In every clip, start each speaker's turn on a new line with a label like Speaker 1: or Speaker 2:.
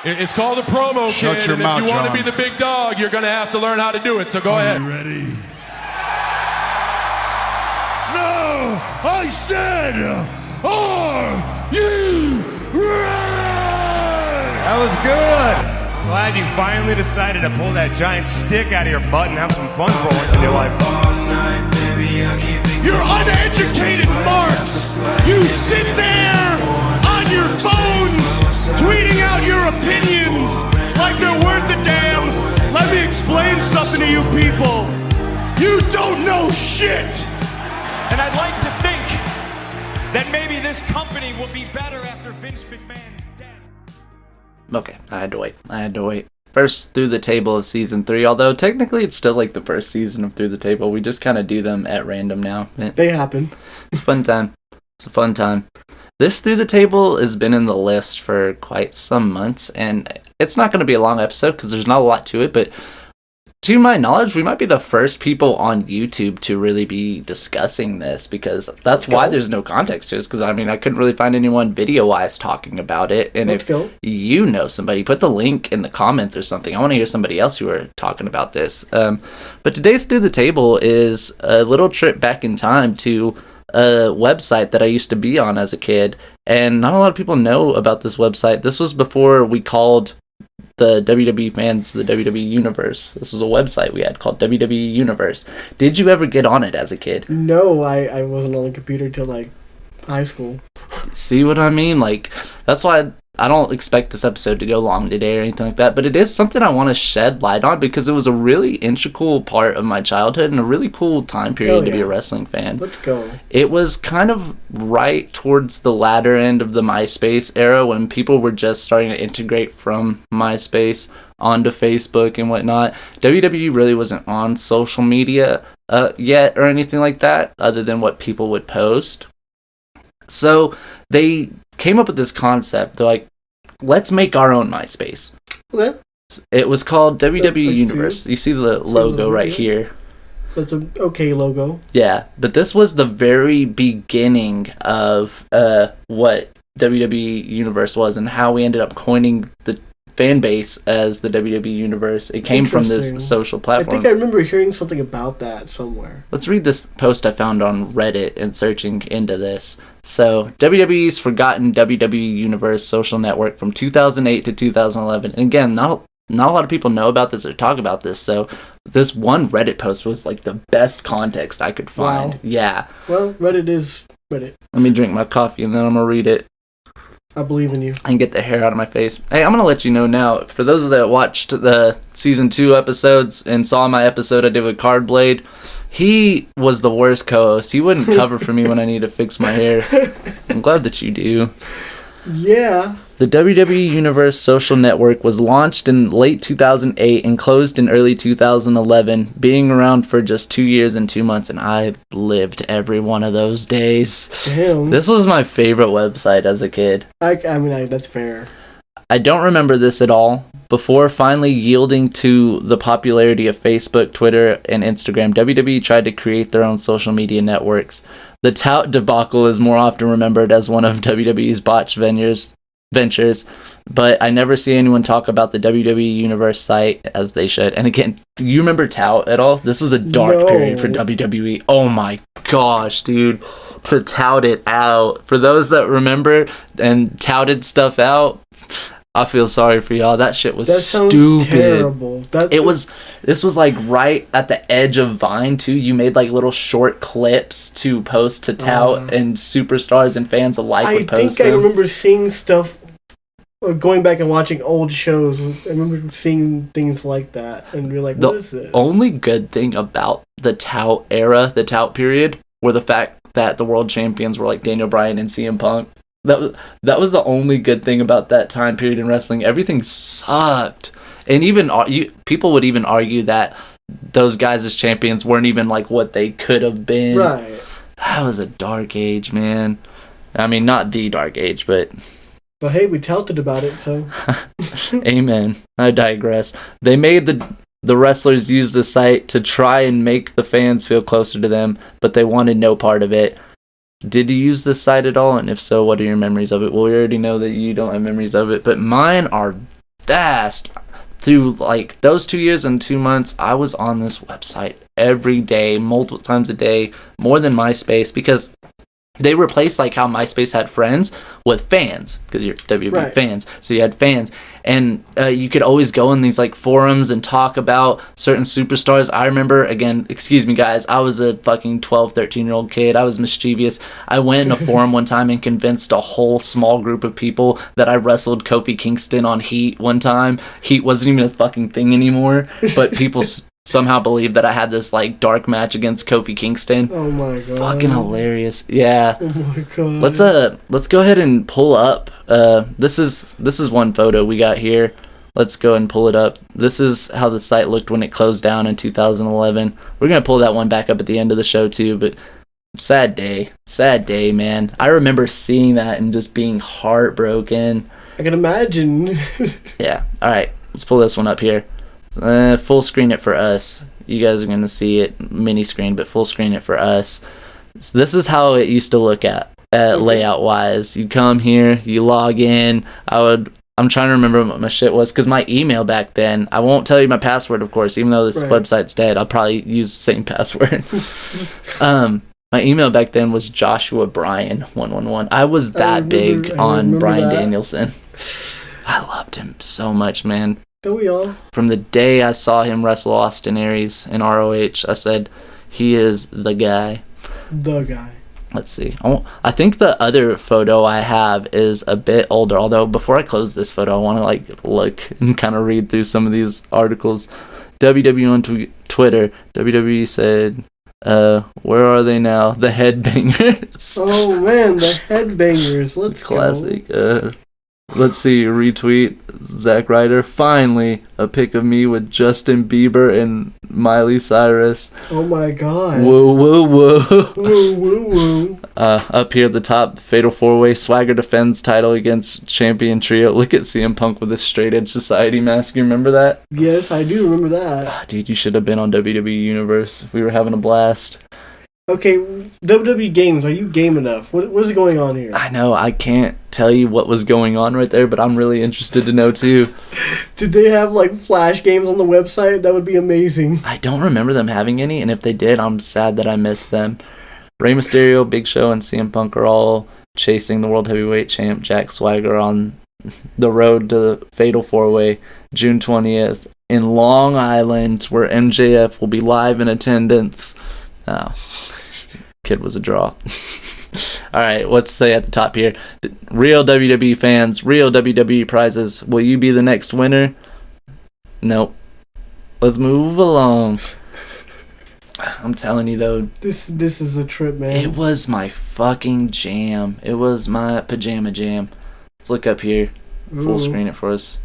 Speaker 1: It's called a promo,
Speaker 2: Shut
Speaker 1: kid.
Speaker 2: your
Speaker 1: And
Speaker 2: mouth,
Speaker 1: if you want to
Speaker 2: John.
Speaker 1: be the big dog, you're going to have to learn how to do it. So go ahead.
Speaker 2: You ready? No! I said, are you ready?
Speaker 3: That was good. Glad you finally decided to pull that giant stick out of your butt and have some fun for once in your life.
Speaker 2: You're uneducated marks! You sit there on your phones tweeting out your opinions like they're worth a damn. Let me explain something to you people. You don't know shit!
Speaker 4: And I'd like to think that maybe this company will be better after Vince McMahon's dead.
Speaker 5: Okay, I had to wait. First Through the Table of Season 3, although technically it's still like the first season of Through the Table. We just kind of do them at random now.
Speaker 6: They happen.
Speaker 5: It's a fun time. It's a fun time. This Through the Table has been in the list for quite some months, and it's not going to be a long episode because there's not a lot to it, but to my knowledge, we might be the first people on YouTube to really be discussing this, because that's why there's no context to this, because, I mean, I couldn't really find anyone video-wise talking about it, and if you know somebody, put the link in the comments or something. I want to hear somebody else who are talking about this. But today's Through the Table is a little trip back in time to a website that I used to be on as a kid, and not a lot of people know about this website. This was before we called the WWE fans the WWE Universe. This was a website we had called WWE Universe. Did you ever get on it as a kid?
Speaker 6: No, I wasn't on the computer till like high school.
Speaker 5: See what I mean? Like, that's why I don't expect this episode to go long today or anything like that, but it is something I want to shed light on because it was a really integral part of my childhood and a really cool time period to be a wrestling fan.
Speaker 6: Let's go.
Speaker 5: It was kind of right towards the latter end of the MySpace era when people were just starting to integrate from MySpace onto Facebook and whatnot. WWE really wasn't on social media yet or anything like that other than what people would post. So they came up with this concept. They're like, let's make our own MySpace.
Speaker 6: Okay.
Speaker 5: It was called WWE Universe. You see the logo right here.
Speaker 6: That's an okay logo.
Speaker 5: Yeah, but this was the very beginning of what WWE Universe was and how we ended up coining the fan base as the WWE Universe. It came from this social platform.
Speaker 6: I think I remember hearing something about that somewhere.
Speaker 5: Let's read this post I found on Reddit and searching into this. So, WWE's Forgotten WWE Universe social network from 2008 to 2011. And again, not a lot of people know about this or talk about this, so this one Reddit post was like the best context I could find. Wow. Yeah.
Speaker 6: Well, Reddit is Reddit.
Speaker 5: Let me drink my coffee and then I'm going to read it.
Speaker 6: I believe in you.
Speaker 5: And get the hair out of my face. Hey, I'm going to let you know now, for those that watched the Season 2 episodes and saw my episode I did with Cardblade, he was the worst co-host. He wouldn't cover for me when I need to fix my hair. I'm glad that you do.
Speaker 6: Yeah.
Speaker 5: The WWE Universe social network was launched in late 2008 and closed in early 2011, being around for just 2 years and 2 months, and I lived every one of those days.
Speaker 6: Damn.
Speaker 5: This was my favorite website as a kid.
Speaker 6: I mean, that's fair.
Speaker 5: I don't remember this at all. Before finally yielding to the popularity of Facebook, Twitter, and Instagram, WWE tried to create their own social media networks. The tout debacle is more often remembered as one of WWE's botched ventures, but I never see anyone talk about the WWE Universe site as they should. And again, do you remember tout at all? This was a dark period for WWE. Oh my gosh, dude. To tout it out. For those that remember and touted stuff out, I feel sorry for y'all. That shit was stupid.
Speaker 6: Terrible.
Speaker 5: This was like right at the edge of Vine too. You made like little short clips to post to tout, and superstars and fans alike would post them.
Speaker 6: I remember seeing stuff, going back and watching old shows. I remember seeing things like that, and you're like, what is this?
Speaker 5: The only good thing about the tout era, the tout period, were the fact that the world champions were like Daniel Bryan and CM Punk. That was the only good thing about that time period in wrestling. Everything sucked, and even people would even argue that those guys as champions weren't even like what they could have been.
Speaker 6: Right.
Speaker 5: That was a dark age, man. I mean, not the dark age, but
Speaker 6: hey, we touted about it, so.
Speaker 5: Amen. I digress. They made the wrestlers use the site to try and make the fans feel closer to them, but they wanted no part of it. Did you use this site at all? And if so, what are your memories of it? Well, we already know that you don't have memories of it, but mine are fast. Through like those 2 years and 2 months, I was on this website every day, multiple times a day, more than MySpace, because they replaced like how MySpace had friends with fans, because you're WWE fans, so you had fans, and you could always go in these like forums and talk about certain superstars. I remember, again, excuse me guys, I was a fucking 12, 13-year-old kid. I was mischievous. I went in a forum one time and convinced a whole small group of people that I wrestled Kofi Kingston on Heat one time. Heat wasn't even a fucking thing anymore, but people somehow believed that I had this like dark match against Kofi Kingston.
Speaker 6: Oh my god.
Speaker 5: Fucking hilarious. Yeah.
Speaker 6: Oh my god.
Speaker 5: Let's go ahead and pull up. This is one photo we got here. Let's go and pull it up. This is how the site looked when it closed down in 2011. We're gonna pull that one back up at the end of the show too, but sad day, man. I remember seeing that and just being heartbroken.
Speaker 6: I can imagine.
Speaker 5: Yeah. All right. Let's pull this one up here. Full screen it for us. You guys are gonna see it mini screen, but full screen it for us. So this is how it used to look at layout wise. You come here, you log in. I'm trying to remember what my shit was, because my email back then, I won't tell you my password, of course, even though this website's dead. I'll probably use the same password. My email back then was Joshua Bryan 111. I was that big on Bryan Danielson. I loved him so much, man.
Speaker 6: Don't we all?
Speaker 5: From the day I saw him wrestle Austin Aries in ROH, I said, he is the guy.
Speaker 6: The guy.
Speaker 5: Let's see. I think the other photo I have is a bit older, although before I close this photo, I want to like look and kind of read through some of these articles. WWE on Twitter, WWE said, where are they now? The Headbangers.
Speaker 6: Oh man, the Headbangers. Let's
Speaker 5: classic. Let's see, retweet Zack Ryder. Finally, a pic of me with Justin Bieber and Miley Cyrus.
Speaker 6: Oh my god.
Speaker 5: Whoa, whoa, whoa.
Speaker 6: Whoa, whoa, whoa.
Speaker 5: Up here at the top, Fatal 4-Way. Swagger defends title against Champion Trio. Look at CM Punk with his Straight Edge Society mask. You remember that?
Speaker 6: Yes, I do remember that.
Speaker 5: Dude, you should have been on WWE Universe. We were having a blast.
Speaker 6: Okay, WWE games, are you game enough? What is going on here?
Speaker 5: I know, I can't tell you what was going on right there, but I'm really interested to know too.
Speaker 6: Did they have like flash games on the website? That would be amazing.
Speaker 5: I don't remember them having any, and if they did, I'm sad that I missed them. Rey Mysterio, Big Show, and CM Punk are all chasing the World Heavyweight Champ Jack Swagger on the road to Fatal 4-Way, June 20th, in Long Island, where MJF will be live in attendance. Oh, kid was a draw. All right, let's say at the top here, real WWE fans, real WWE prizes. Will you be the next winner? Nope. Let's move along. I'm telling you though,
Speaker 6: this is a trip, man.
Speaker 5: It was my fucking jam. It was my pajama jam. Let's look up here. Full screen it for us.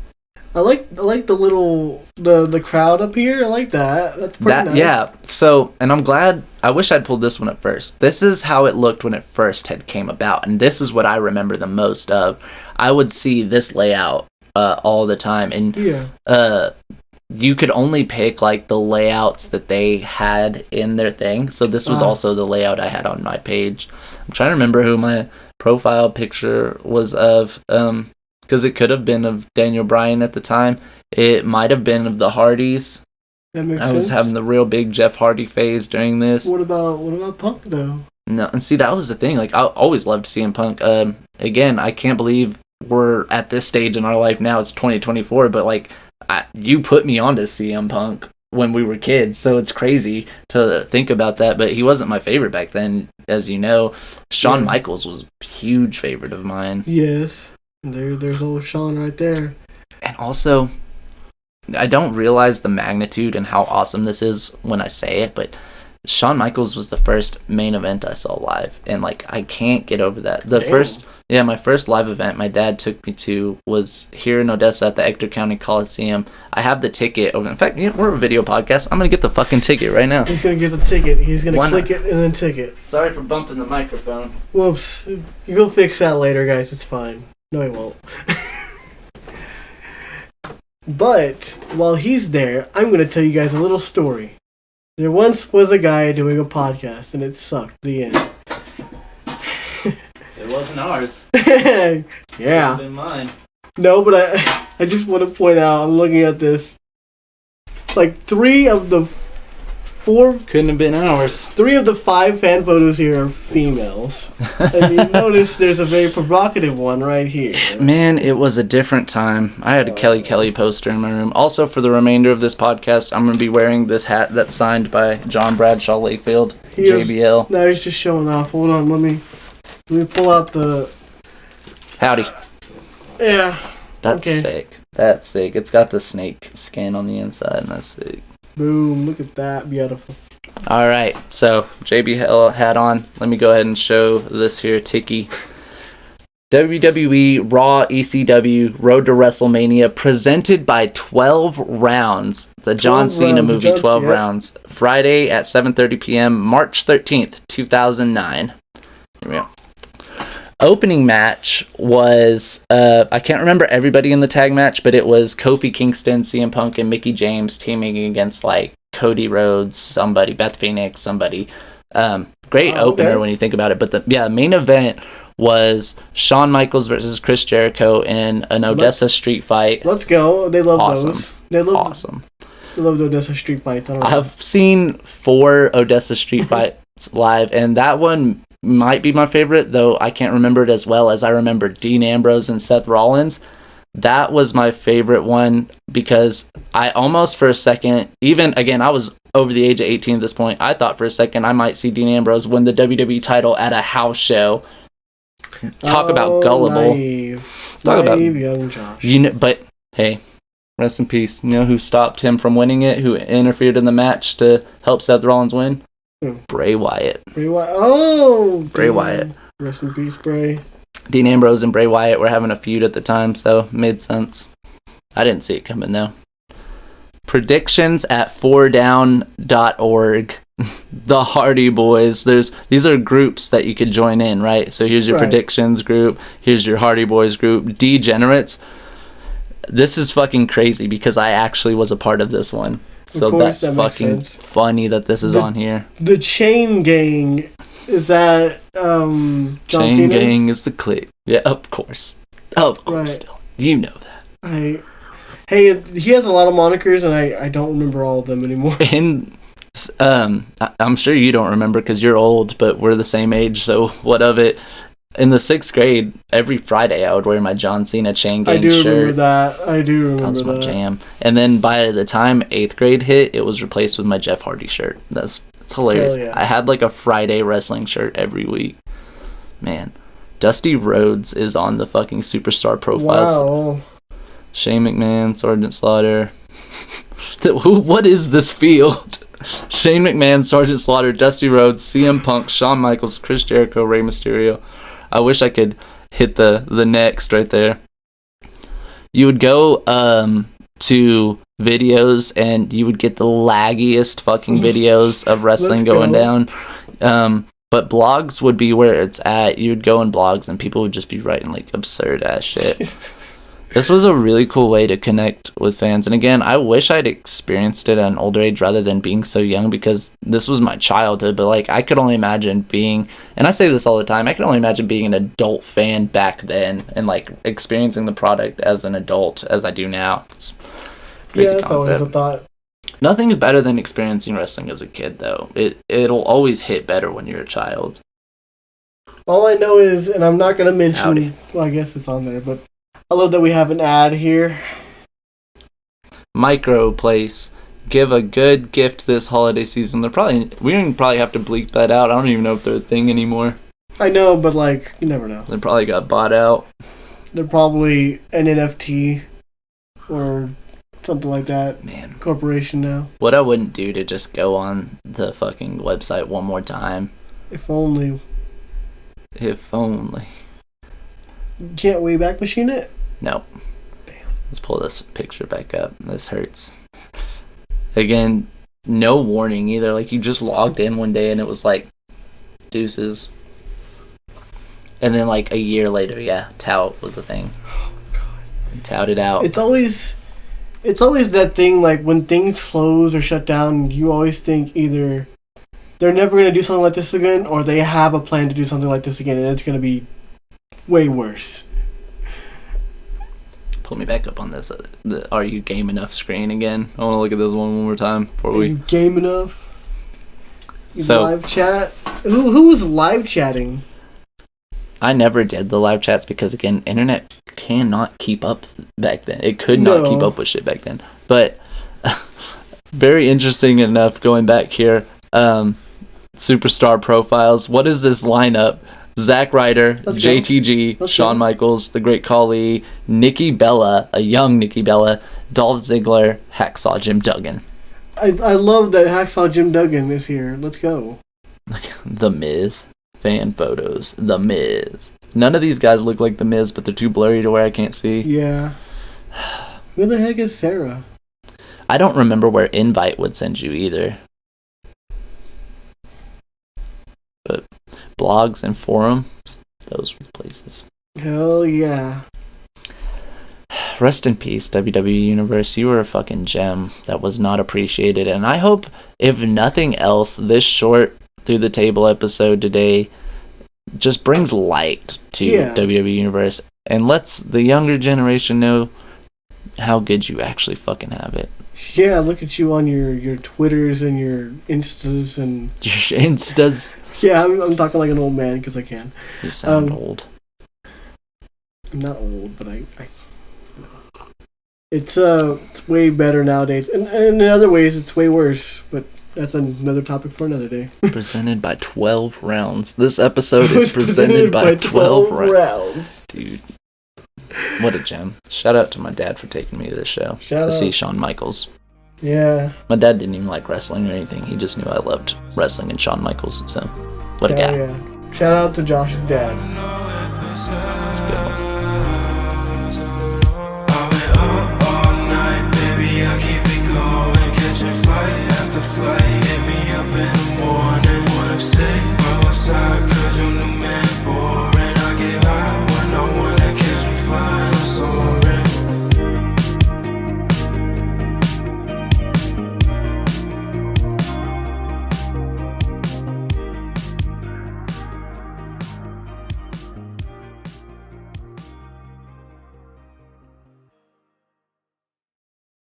Speaker 6: I like the little the crowd up here. I like that. That's pretty nice.
Speaker 5: Yeah. So, and I'm glad. I wish I'd pulled this one up first. This is how it looked when it first had came about, and this is what I remember the most of. I would see this layout all the time, and you could only pick like the layouts that they had in their thing. So this was also the layout I had on my page. I'm trying to remember who my profile picture was of. Because it could have been of Daniel Bryan at the time. It might have been of the Hardys.
Speaker 6: That makes
Speaker 5: sense.
Speaker 6: I
Speaker 5: was having the real big Jeff Hardy phase during this.
Speaker 6: What about Punk though?
Speaker 5: No, and see, that was the thing. Like, I always loved CM Punk. Again, I can't believe we're at this stage in our life now. It's 2024, but like, you put me onto CM Punk when we were kids, so it's crazy to think about that. But he wasn't my favorite back then, as you know. Shawn Michaels was a huge favorite of mine.
Speaker 6: Yes. There's old Shawn right there.
Speaker 5: And also, I don't realize the magnitude and how awesome this is when I say it, but Shawn Michaels was the first main event I saw live, and like, I can't get over that. My first live event my dad took me to was here in Odessa at the Ector County Coliseum. I have the ticket over. In fact, we're a video podcast. I'm gonna get the fucking ticket right now.
Speaker 6: He's gonna get the ticket. He's gonna click it and then tick it.
Speaker 5: Sorry for bumping the microphone.
Speaker 6: Whoops. You'll fix that later, guys. It's fine. No, he won't. But while he's there, I'm going to tell you guys a little story. There once was a guy doing a podcast, and it sucked. The end.
Speaker 5: It wasn't ours.
Speaker 6: Yeah.
Speaker 5: It wasn't mine.
Speaker 6: No, but I just want to point out, I'm looking at this. Like 3 of the 4...
Speaker 5: Couldn't have been ours.
Speaker 6: 3 of the 5 fan photos here are females. And you notice there's a very provocative one right here.
Speaker 5: Man, it was a different time. I had a Kelly Kelly poster in my room. Also, for the remainder of this podcast, I'm going to be wearing this hat that's signed by John Bradshaw Layfield, JBL.
Speaker 6: Now he's just showing off. Hold on, let me pull out the...
Speaker 5: Howdy.
Speaker 6: Yeah.
Speaker 5: That's sick. That's sick. It's got the snake skin on the inside, and that's sick.
Speaker 6: Boom, look at that. Beautiful.
Speaker 5: All right, so JBL hat on. Let me go ahead and show this here Tiki. WWE Raw ECW Road to WrestleMania presented by 12 Rounds. The John Cena movie, 12 Rounds. Friday at 7:30 p.m., March 13th, 2009. Here we go. Opening match was, I can't remember everybody in the tag match, but it was Kofi Kingston, CM Punk, and Mickie James teaming against, like, Cody Rhodes, somebody, Beth Phoenix, somebody. Great opener when you think about it. But the main event was Shawn Michaels versus Chris Jericho in an Odessa street fight.
Speaker 6: Let's go. They love those. They love
Speaker 5: Awesome.
Speaker 6: They love the Odessa street fights.
Speaker 5: I've seen 4 Odessa street fights live, and that one might be my favorite, though I can't remember it as well as I remember Dean Ambrose and Seth Rollins. That was my favorite one because I almost for a second, even again, I was over the age of 18 at this point, I thought for a second I might see Dean Ambrose win the WWE title at a house show. Talk about gullible. Talk about
Speaker 6: young Josh.
Speaker 5: But hey, rest in peace. You know who stopped him from winning it? Who interfered in the match to help Seth Rollins win? Bray Wyatt.
Speaker 6: Bray Wyatt. Oh,
Speaker 5: Bray Wyatt.
Speaker 6: Rest in peace, Bray.
Speaker 5: Dean Ambrose and Bray Wyatt were having a feud at the time, so made sense. I didn't see it coming though. Predictions at 4down.org. The Hardy Boys. These are groups that you could join in, right? So here's your predictions group. Here's your Hardy Boys group. Degenerates. This is fucking crazy because I actually was a part of this one. So that's fucking funny that this is on here.
Speaker 6: The Chain Gang, is that John
Speaker 5: Chain
Speaker 6: Cena's?
Speaker 5: Gang is the clique. Yeah, of course. Of course, Dylan. You know that.
Speaker 6: Hey, he has a lot of monikers, and I don't remember all of them anymore.
Speaker 5: And I'm sure you don't remember because you're old, but we're the same age, so what of it? In the 6th grade, every Friday I would wear my John Cena Chain Gang shirt.
Speaker 6: I do remember that.
Speaker 5: That was my jam. And then by the time 8th grade hit, it was replaced with my Jeff Hardy shirt. It's hilarious.
Speaker 6: Yeah.
Speaker 5: I had like a Friday wrestling shirt every week. Man, Dusty Rhodes is on the fucking superstar profiles.
Speaker 6: Wow.
Speaker 5: Shane McMahon, Sergeant Slaughter. What is this field? Shane McMahon, Sergeant Slaughter, Dusty Rhodes, CM Punk, Shawn Michaels, Chris Jericho, Rey Mysterio. I wish I could hit the next right there. You would go to videos and you would get the laggiest fucking videos of wrestling going down. But blogs would be where it's at. You would go in blogs and people would just be writing like absurd ass shit. This was a really cool way to connect with fans. And again, I wish I'd experienced it at an older age rather than being so young because this was my childhood. But like, I could only imagine being, and I say this all the time, I can only imagine being an adult fan back then and like experiencing the product as an adult as I do now. It's crazy
Speaker 6: that's always a thought.
Speaker 5: Nothing is better than experiencing wrestling as a kid, though. It'll always hit better when you're a child.
Speaker 6: All I know is, and I'm not going to mention,
Speaker 5: Howdy.
Speaker 6: well, I guess it's on there, but I love that we have an ad here.
Speaker 5: Micro Place. Give a good gift this holiday season. We don't probably have to bleep that out. I don't even know if they're a thing anymore.
Speaker 6: I know, but like, you never know.
Speaker 5: They probably got bought out.
Speaker 6: They're probably an NFT or something like that.
Speaker 5: Man.
Speaker 6: Corporation now.
Speaker 5: What I wouldn't do to just go on the fucking website one more time.
Speaker 6: If only.
Speaker 5: If only.
Speaker 6: You can't Wayback Machine it?
Speaker 5: Nope. Let's pull this picture back up. This hurts. Again, no warning either. Like, you just logged in one day and it was like, deuces. And then, like, a year later, yeah, tout was the thing.
Speaker 6: Oh, God.
Speaker 5: Touted out.
Speaker 6: It's always that thing, like, when things close or shut down, you always think either they're never going to do something like this again, or they have a plan to do something like this again, and it's going to be way worse.
Speaker 5: pull me back up on this. The Are You Game Enough screen again. I want to look at this one more time before
Speaker 6: Are
Speaker 5: we.
Speaker 6: you game enough? You
Speaker 5: So-
Speaker 6: live chat. Who was live chatting?
Speaker 5: I never did the live chats because, again, internet cannot keep up back then. It could not keep up with shit back then. But very interesting enough going back here. Superstar profiles. What is this lineup? Zack Ryder,
Speaker 6: Let's go.
Speaker 5: JTG,
Speaker 6: Let's
Speaker 5: Shawn
Speaker 6: go.
Speaker 5: Michaels, The Great Khali, Nikki Bella, a young Nikki Bella, Dolph Ziggler, Hacksaw Jim Duggan.
Speaker 6: I love that Hacksaw Jim Duggan is here. Let's go.
Speaker 5: The Miz. Fan photos. The Miz. None of these guys look like The Miz, but they're too blurry to where I can't see.
Speaker 6: Yeah. Who the heck is Sarah?
Speaker 5: I don't remember where Invite would send you either. But blogs and forums, those were the places.
Speaker 6: Hell yeah.
Speaker 5: Rest in peace, WWE Universe. You were a fucking gem that was not appreciated. And I hope, if nothing else, this short Through the Table episode today just brings light to WWE Universe and lets the younger generation know how good you actually fucking have it.
Speaker 6: Yeah, look at you on your Twitters and your Instas and...
Speaker 5: Your Instas.
Speaker 6: Yeah, I'm talking like an old man because I can.
Speaker 5: You sound old.
Speaker 6: I'm not old, but I it's way better nowadays. And in other ways, it's way worse. But that's another topic for another day.
Speaker 5: Presented by 12 rounds. This episode is presented by 12 rounds. Dude, what a gem. Shout out to my dad for taking me to this show to see Shawn Michaels.
Speaker 6: Yeah.
Speaker 5: My dad didn't even like wrestling or anything. He just knew I loved wrestling and Shawn Michaels. So, what a guy.
Speaker 6: Yeah. Shout out to Josh's dad.
Speaker 5: That's a good one.